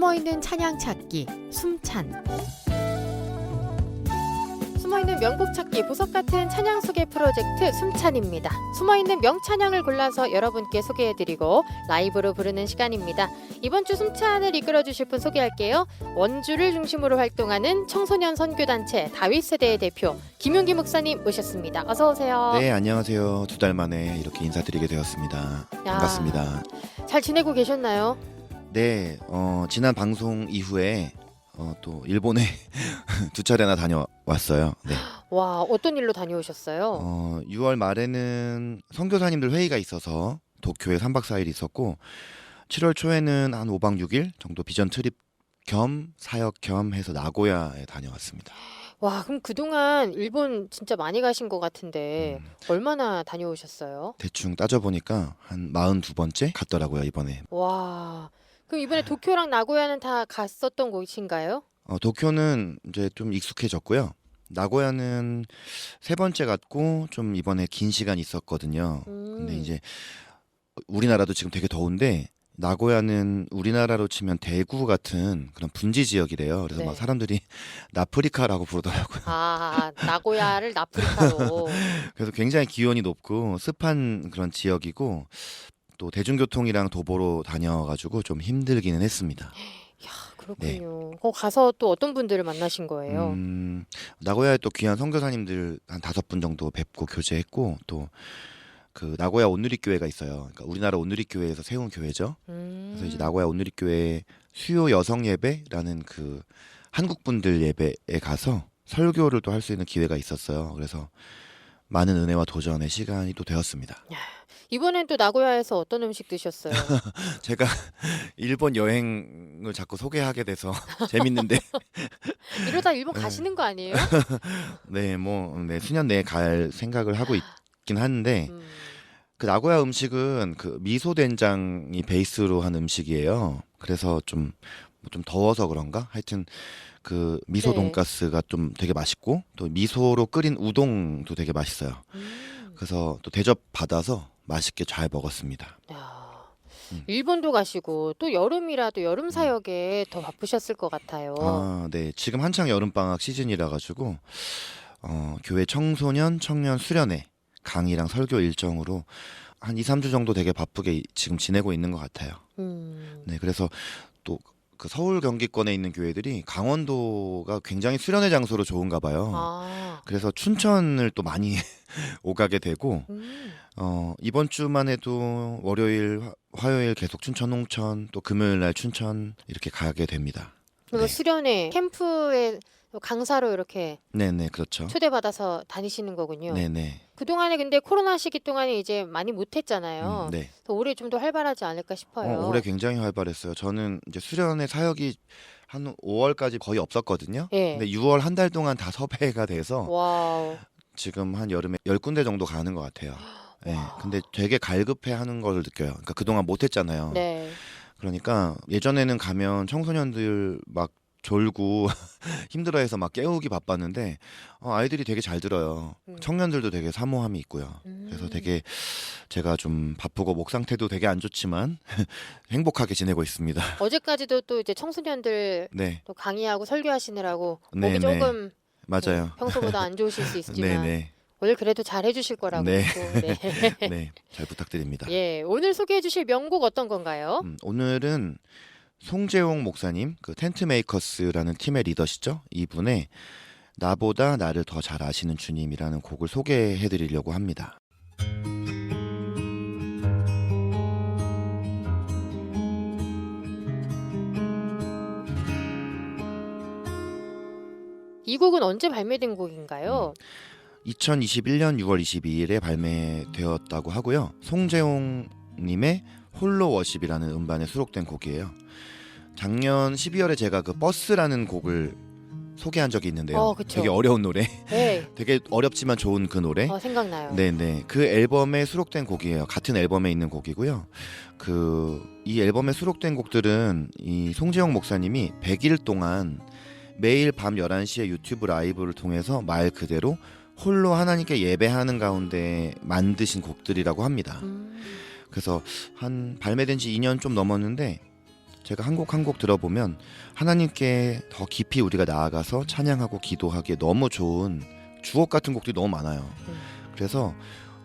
숨어있는 찬양 찾기 숨찬. 숨어있는 명곡 찾기 보석 같은 찬양 소개 프로젝트 숨찬입니다. 숨어있는 명찬양을 골라서 여러분께 소개해드리고 라이브로 부르는 시간입니다. 이번 주 숨찬을 이끌어주실 분 소개할게요. 원주를 중심으로 활동하는 청소년 선교단체 다윗세대의 대표 김용기 목사님 모셨습니다. 어서 오세요. 네, 안녕하세요. 2달 만에 이렇게 인사드리게 되었습니다. 반갑습니다. 잘 지내고 계셨나요? 네, 지난 방송 이후에 또 일본에 2차례나 다녀왔어요. 네. 와, 어떤 일로 다녀오셨어요? 6월 말에는 선교사님들 회의가 있어서 도쿄에 3박 4일 있었고 7월 초에는 한 5박 6일 정도 비전 트립 겸 사역 겸 해서 나고야에 다녀왔습니다. 와, 그럼 그동안 일본 진짜 많이 가신 것 같은데 얼마나 다녀오셨어요? 대충 따져보니까 한 42번째 갔더라고요, 이번에. 와, 그럼 이번에 도쿄랑 나고야는 다 갔었던 곳인가요? 도쿄는 이제 좀 익숙해졌고요. 나고야는 3번째 갔고 좀 이번에 긴 시간 있었거든요. 근데 이제 우리나라도 지금 되게 더운데 나고야는 우리나라로 치면 대구 같은 그런 분지 지역이래요. 그래서 네. 막 사람들이 나프리카라고 부르더라고요. 아, 나고야를 나프리카로. 그래서 굉장히 기온이 높고 습한 그런 지역이고 또 대중교통이랑 도보로 다녀가지고 좀 힘들기는 했습니다. 이야, 그렇군요. 거기 가서 또 어떤 분들을 만나신 거예요? 나고야에 또 귀한 선교사님들 한 5분 정도 뵙고 교제했고 또 그 나고야 온누리교회가 있어요. 그러니까 우리나라 온누리교회에서 세운 교회죠. 그래서 이제 나고야 온누리교회 수요 여성 예배라는 그 한국 분들 예배에 가서 설교를 또 할 수 있는 기회가 있었어요. 그래서 많은 은혜와 도전의 시간이 또 되었습니다. 이번엔 또 나고야에서 어떤 음식 드셨어요? 제가 일본 여행을 자꾸 소개하게 돼서 재밌는데 이러다 일본 가시는 거 아니에요? 네, 네, 수년 내에 갈 생각을 하고 있긴 한데 그 나고야 음식은 그 미소 된장이 베이스로 한 음식이에요. 그래서 좀 더워서 그런가? 하여튼 그 미소 네. 돈가스가 좀 되게 맛있고 또 미소로 끓인 우동도 되게 맛있어요. 그래서 또 대접 받아서 맛있게 잘 먹었습니다. 야, 일본도 가시고 또 여름이라 또 여름 사역에 더 바쁘셨을 것 같아요. 아, 네. 지금 한창 여름방학 시즌이라 가지고 교회 청소년, 청년 수련회 강의랑 설교 일정으로 한 2, 3주 정도 되게 바쁘게 지금 지내고 있는 것 같아요. 네, 그래서 또 그 서울 경기권에 있는 교회들이 강원도가 굉장히 수련회 장소로 좋은가 봐요. 아, 그래서 춘천을 또 많이 오가게 되고 이번 주만 해도 월요일, 화요일 계속 춘천 홍천 또 금요일 날 춘천 이렇게 가게 됩니다. 그리고 네. 수련회 캠프에 강사로 이렇게 네네, 그렇죠. 초대받아서 다니시는 거군요. 네네. 그동안에 근데 코로나 시기 동안에 이제 많이 못했잖아요. 네. 그래서 올해 좀 더 활발하지 않을까 싶어요. 올해 굉장히 활발했어요. 저는 이제 수련회 사역이 한 5월까지 거의 없었거든요. 예. 근데 6월 한 달 동안 다 섭외가 돼서 와우. 지금 한 여름에 10군데 정도 가는 것 같아요. 네. 근데 되게 갈급해하는 걸 느껴요. 그러니까 그동안 못했잖아요. 네. 그러니까 예전에는 가면 청소년들 막 졸고 힘들어해서 막 깨우기 바빴는데 아이들이 되게 잘 들어요. 청년들도 되게 사모함이 있고요. 그래서 되게 제가 좀 바쁘고 목 상태도 되게 안 좋지만 행복하게 지내고 있습니다. 어제까지도 또 이제 청소년들 네, 또 강의하고 설교하시느라고 네, 목이 네. 조금 맞아요. 평소보다 안 좋으실 수 있지만 네네. 오늘 그래도 잘 해주실 거라고 네. 믿고. 네. 네, 잘 부탁드립니다. 예, 오늘 소개해 주실 명곡 어떤 건가요? 오늘은 송재홍 목사님, 그 텐트 메이커스라는 팀의 리더시죠. 이분의 나보다 나를 더 잘 아시는 주님이라는 곡을 소개해 드리려고 합니다. 이 곡은 언제 발매된 곡인가요? 2021년 6월 22일에 발매되었다고 하고요. 송재홍 님의 홀로 워십이라는 음반에 수록된 곡이에요. 작년 12월에 제가 그 버스라는 곡을 소개한 적이 있는데요. 그쵸. 되게 어려운 노래. 네. 되게 어렵지만 좋은 그 노래. 생각나요. 네네. 그 앨범에 수록된 곡이에요. 같은 앨범에 있는 곡이고요. 이 앨범에 수록된 곡들은 이 송재영 목사님이 100일 동안 매일 밤 11시에 유튜브 라이브를 통해서 말 그대로 홀로 하나님께 예배하는 가운데 만드신 곡들이라고 합니다. 그래서 한 발매된 지 2년 좀 넘었는데 제가 한 곡 한 곡 들어보면 하나님께 더 깊이 우리가 나아가서 찬양하고 기도하기에 너무 좋은 주옥 같은 곡들이 너무 많아요. 그래서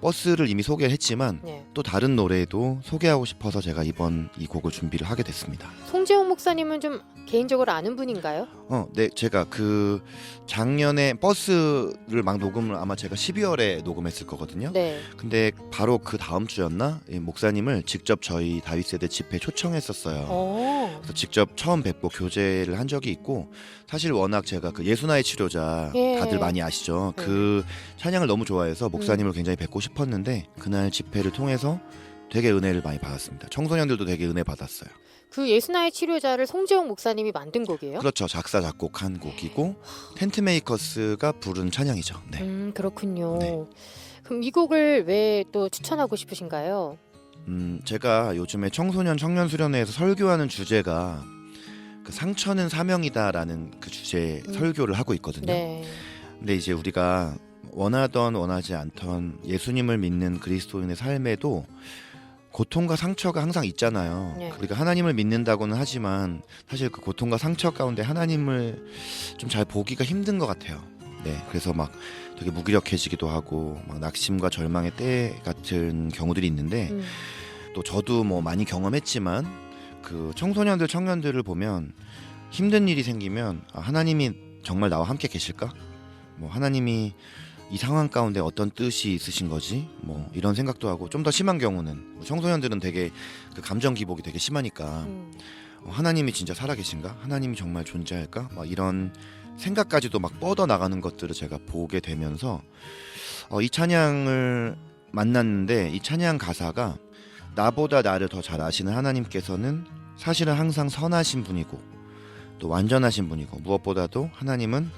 버스를 이미 소개를 했지만 네. 또 다른 노래도 소개하고 싶어서 제가 이번 이 곡을 준비를 하게 됐습니다. 송재용 목사님은 좀 개인적으로 아는 분인가요? 네, 제가 그 작년에 버스를 막 녹음을 아마 제가 12월에 녹음했을 거거든요. 네. 근데 바로 그 다음 주였나 이 목사님을 직접 저희 다윗세대 집회에 초청했었어요. 그래서 직접 처음 뵙고 교제를 한 적이 있고, 사실 워낙 제가 그 예수나의 치료자 예. 다들 많이 아시죠? 그 찬양을 너무 좋아해서 목사님을 굉장히 뵙고 싶었는데 그날 집회를 통해서 되게 은혜를 많이 받았습니다. 청소년들도 되게 은혜 받았어요. 그 예수나의 치료자를 송재용 목사님이 만든 곡이에요? 그렇죠. 작사 작곡한 곡이고 텐트메이커스가 부른 찬양이죠. 네. 그렇군요. 네. 그럼 이 곡을 왜 또 추천하고 싶으신가요? 제가 요즘에 청소년 청년 수련회에서 설교하는 주제가 그 상처는 사명이다라는 그 주제 설교를 하고 있거든요. 네. 근데 이제 우리가 원하던 원하지 않던 예수님을 믿는 그리스도인의 삶에도 고통과 상처가 항상 있잖아요. 네. 우리가 하나님을 믿는다고는 하지만 사실 그 고통과 상처 가운데 하나님을 좀 잘 보기가 힘든 것 같아요. 네, 그래서 막 되게 무기력해지기도 하고 막 낙심과 절망의 때 같은 경우들이 있는데 또 저도 뭐 많이 경험했지만 그 청소년들 청년들을 보면 힘든 일이 생기면 하나님이 정말 나와 함께 계실까? 뭐 하나님이 이 상황 가운데 어떤 뜻이 있으신 거지? 뭐 이런 생각도 하고, 좀 더 심한 경우는 청소년들은 되게 그 감정 기복이 되게 심하니까 하나님이 진짜 살아계신가? 하나님이 정말 존재할까? 막 이런 생각까지도 막 뻗어 나가는 것들을 제가 보게 되면서 이 찬양을 만났는데, 이 찬양 가사가 나보다 나를 더 잘 아시는 하나님께서는 사실은 항상 선하신 분이고 또 완전하신 분이고, 무엇보다도 하나님은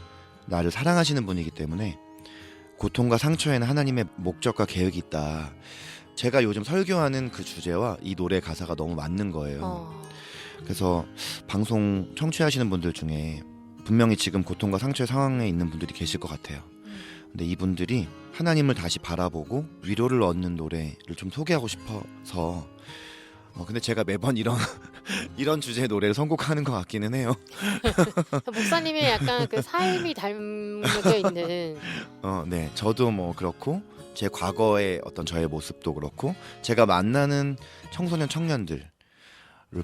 나를 사랑하시는 분이기 때문에 고통과 상처에는 하나님의 목적과 계획이 있다. 제가 요즘 설교하는 그 주제와 이 노래 가사가 너무 맞는 거예요. 그래서 방송 청취하시는 분들 중에 분명히 지금 고통과 상처의 상황에 있는 분들이 계실 것 같아요. 근데 이분들이 하나님을 다시 바라보고 위로를 얻는 노래를 좀 소개하고 싶어서 근데 제가 매번 이런 주제의 노래를 선곡하는 것 같기는 해요. 목사님의 약간 그 삶이 담겨 있는. 네, 저도 뭐 그렇고 제 과거의 어떤 저의 모습도 그렇고 제가 만나는 청소년 청년들을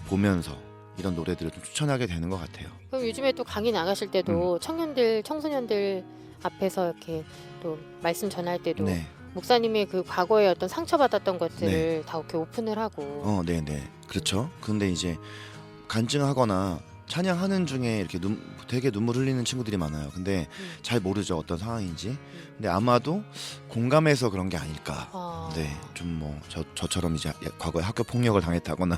보면서 이런 노래들을 좀 추천하게 되는 것 같아요. 그럼 요즘에 또 강의 나가실 때도 청년들, 청소년들 앞에서 이렇게 또 말씀 전할 때도 네. 목사님의 그 과거에 어떤 상처받았던 것들을 다 이렇게 오픈을 하고. 네네. 그렇죠. 근데 이제 간증하거나 찬양하는 중에 이렇게 되게 눈물 흘리는 친구들이 많아요. 근데 잘 모르죠, 어떤 상황인지. 근데 아마도 공감해서 그런 게 아닐까. 네, 좀 뭐 저처럼 이제 과거에 학교 폭력을 당했다거나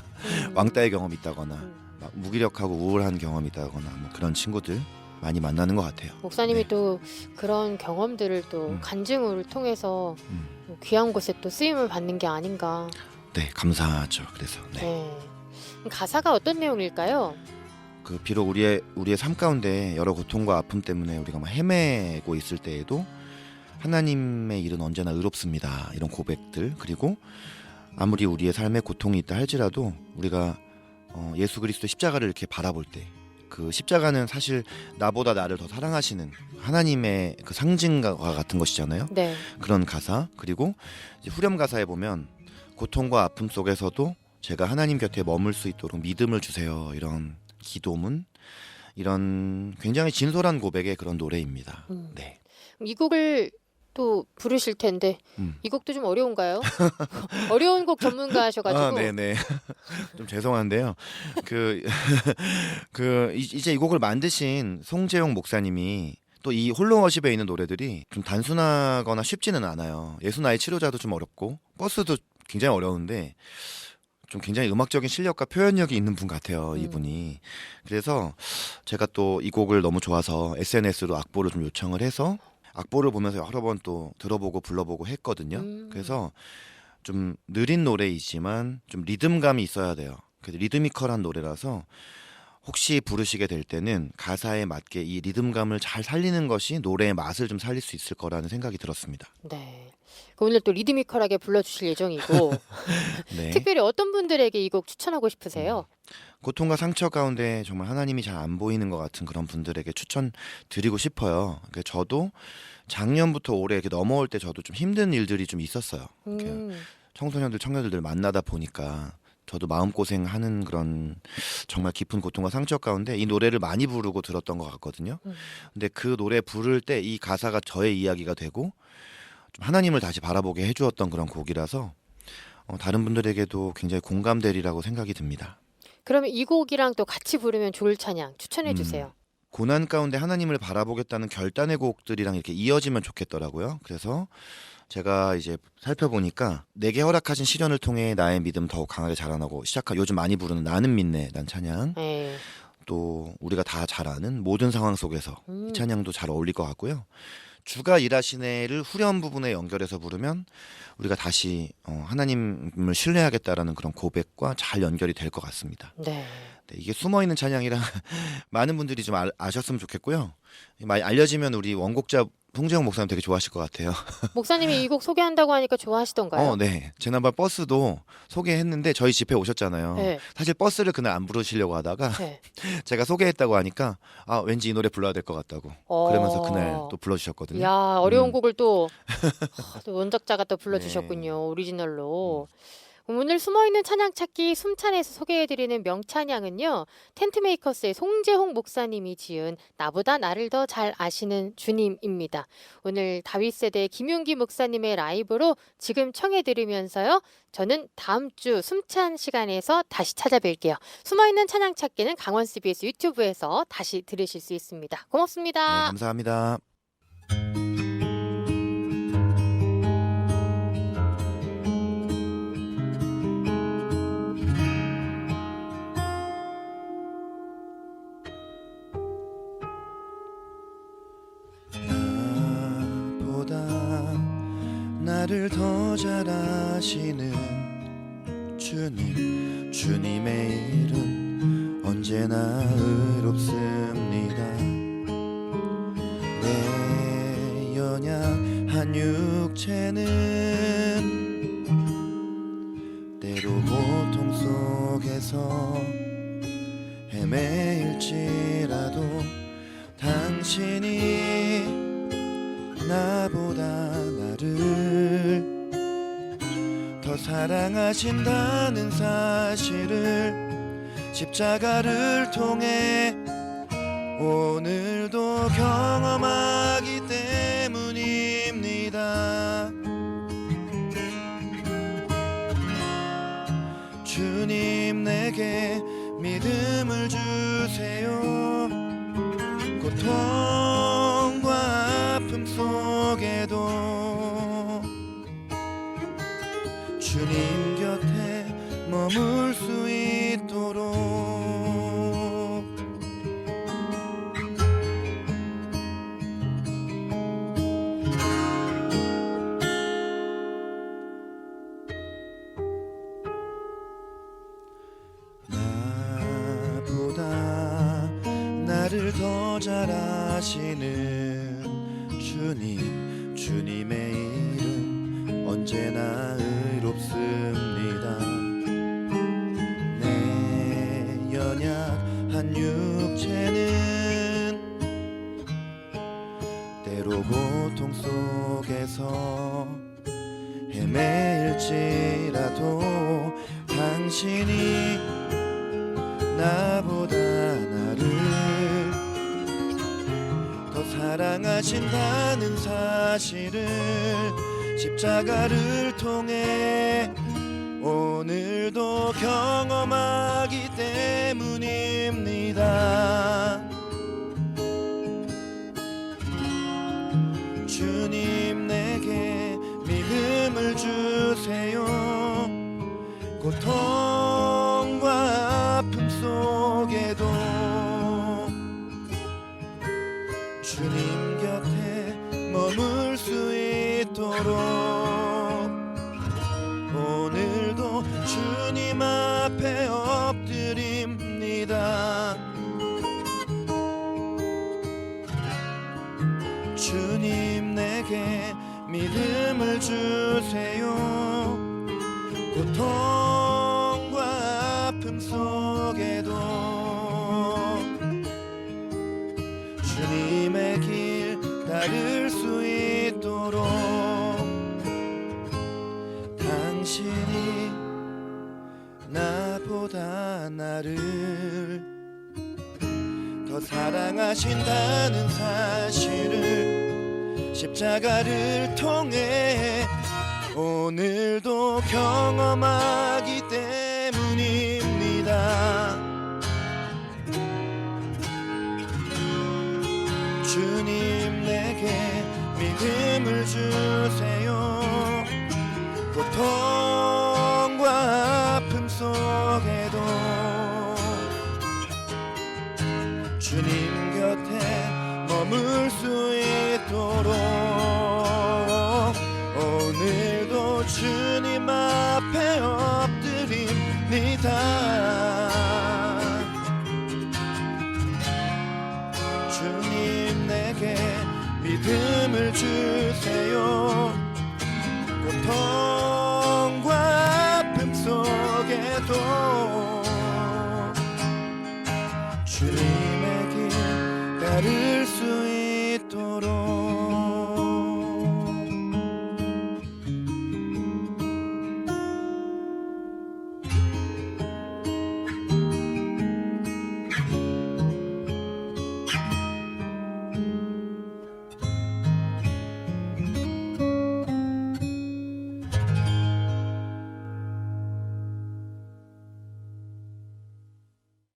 왕따의 경험이 있다거나 막 무기력하고 우울한 경험이 있다거나 뭐 그런 친구들 많이 만나는 것 같아요. 목사님이 네. 또 그런 경험들을 또 간증을 통해서 귀한 곳에 또 쓰임을 받는 게 아닌가. 네, 감사하죠. 그래서 네. 그럼 가사가 어떤 내용일까요? 그 비록 우리의 삶 가운데 여러 고통과 아픔 때문에 우리가 막 헤매고 있을 때에도 하나님의 일은 언제나 의롭습니다. 이런 고백들, 그리고 아무리 우리의 삶에 고통이 있다 할지라도 우리가 예수 그리스도의 십자가를 이렇게 바라볼 때 그 십자가는 사실 나보다 나를 더 사랑하시는 하나님의 그 상징과 같은 것이잖아요. 네. 그런 가사, 그리고 이제 후렴 가사에 보면 고통과 아픔 속에서도 제가 하나님 곁에 머물 수 있도록 믿음을 주세요. 이런 기도문, 이런 굉장히 진솔한 고백의 그런 노래입니다. 네. 이 곡을 또 부르실 텐데 이 곡도 좀 어려운가요? 어려운 곡 전문가셔가지고. 네네. 좀 죄송한데요. 이제 이 곡을 만드신 송재용 목사님이 또 이 홀로 워십에 있는 노래들이 좀 단순하거나 쉽지는 않아요. 예수나의 치료자도 좀 어렵고 버스도 굉장히 어려운데 좀 굉장히 음악적인 실력과 표현력이 있는 분 같아요, 이분이. 그래서 제가 또 이 곡을 너무 좋아서 SNS로 악보를 좀 요청을 해서 악보를 보면서 여러 번 또 들어보고 불러보고 했거든요. 그래서 좀 느린 노래이지만 좀 리듬감이 있어야 돼요. 그래서 리드미컬한 노래라서 혹시 부르시게 될 때는 가사에 맞게 이 리듬감을 잘 살리는 것이 노래의 맛을 좀 살릴 수 있을 거라는 생각이 들었습니다. 네. 오늘 또 리드미컬하게 불러주실 예정이고 네. 특별히 어떤 분들에게 이 곡 추천하고 싶으세요? 고통과 상처 가운데 정말 하나님이 잘 안 보이는 것 같은 그런 분들에게 추천드리고 싶어요. 그러니까 저도 작년부터 올해 이렇게 넘어올 때 저도 좀 힘든 일들이 좀 있었어요. 이렇게 청소년들, 청년들을 만나다 보니까 저도 마음고생하는 그런 정말 깊은 고통과 상처 가운데 이 노래를 많이 부르고 들었던 것 같거든요. 근데 그 노래 부를 때 이 가사가 저의 이야기가 되고 좀 하나님을 다시 바라보게 해주었던 그런 곡이라서 다른 분들에게도 굉장히 공감되리라고 생각이 듭니다. 그러면 이 곡이랑 또 같이 부르면 좋을 찬양 추천해 주세요. 고난 가운데 하나님을 바라보겠다는 결단의 곡들이랑 이렇게 이어지면 좋겠더라고요. 그래서 제가 이제 살펴보니까 내게 허락하신 시련을 통해 나의 믿음 더욱 강하게 자라나고 요즘 많이 부르는 나는 믿네 난 찬양, 네. 또 우리가 다 잘 아는 모든 상황 속에서 이 찬양도 잘 어울릴 것 같고요. 주가 일하시네를 후렴 부분에 연결해서 부르면 우리가 다시 하나님을 신뢰하겠다라는 그런 고백과 잘 연결이 될 것 같습니다. 네. 네, 이게 숨어있는 찬양이라 많은 분들이 좀 아셨으면 좋겠고요. 많이 알려지면 우리 원곡자 송재영 목사님 되게 좋아하실 것 같아요. 목사님이 이 곡 소개한다고 하니까 좋아하시던가요? 네. 지난번 버스도 소개했는데 저희 집회 오셨잖아요. 네. 사실 버스를 그날 안 부르시려고 하다가 네. 제가 소개했다고 하니까 왠지 이 노래 불러야 될 것 같다고 그러면서 그날 또 불러주셨거든요. 야, 어려운 곡을 또 원작자가 또 불러주셨군요. 오리지널로. 오늘 숨어있는 찬양 찾기 숨찬에서 소개해드리는 명찬양은요. 텐트메이커스의 송재홍 목사님이 지은 나보다 나를 더 잘 아시는 주님입니다. 오늘 다윗 세대 김윤기 목사님의 라이브로 지금 청해 들으면서요. 저는 다음 주 숨찬 시간에서 다시 찾아뵐게요. 숨어있는 찬양 찾기는 강원 CBS 유튜브에서 다시 들으실 수 있습니다. 고맙습니다. 네, 감사합니다. 나를 더 잘 아시는 주님의 일은 언제나 의롭습니다. 내 연약한 육체는 때로 고통 속에서 헤매일지라도 당신이 나보다 나를 더 사랑하신다는 사실을 십자가를 통해 오늘도 경험하기 때문입니다. 주님 내게 믿음을 주세요. 고통과 아픔 속에도 주님 곁에 머물 수 있도록 나보다 나를 더 잘 아시는 주님의 일은 언제나 의롭습니다. 내 연약한 육체는 때로 고통 속에서 헤매일지라도 당신이 나보다 나를 더 사랑하신다는 사실을 십자가를 통해 오늘도 경험하기 때문입니다. 주님 내게 믿음을 주세요. 고통과 아픔 속에도 주님 곁에 머물 수 있도록 오늘도 주님 앞에 엎드립니다. 믿음을 주세요. 고통과 아픔 속에도 주님의 길 따를 수 있도록 당신이 나보다 나를 더 사랑하신다는 사실을 십자가를 통해 오늘도 경험하기 때문입니다. 주님 내게 믿음을 주세요. 고통과 아픔 속에도 주님 곁에 머물 수 있도록 오늘도 주님 앞에 엎드립니다. 주님 내게 믿음을 주세요. 고통과 아픔 속에도 주님의 길 따를 수 있도록